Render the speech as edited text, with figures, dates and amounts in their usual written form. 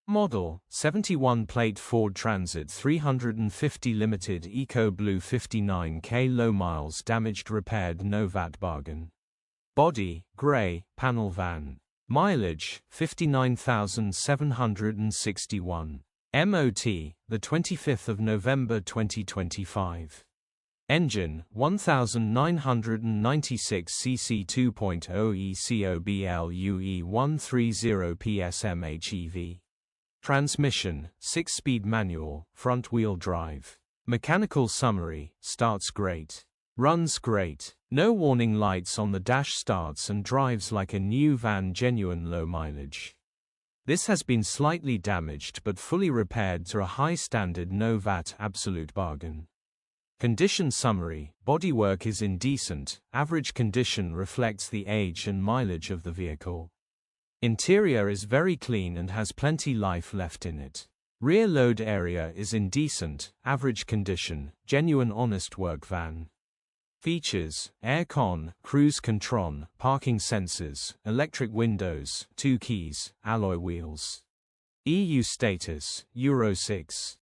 Model, 71 plate Ford Transit 350 Limited EcoBlue 59K low miles damaged repaired no VAT bargain. Body, grey, panel van. Mileage, 59,761. MOT, the 25th of November 2025. Engine, 1996 cc 2.0 ECOBLUE 130 PS MHEV. Transmission, 6-speed manual, front-wheel drive. Mechanical summary, starts great. Runs great. No warning lights on the dash, starts and drives like a new van, genuine low mileage. This has been slightly damaged but fully repaired to a high standard, no VAT, absolute bargain. Condition summary, bodywork is in decent, average condition, reflects the age and mileage of the vehicle. Interior is very clean and has plenty life left in it. Rear load area is in decent, average condition, genuine honest work van. Features: aircon, cruise control, parking sensors, electric windows, 2 keys, alloy wheels. EU status, Euro 6.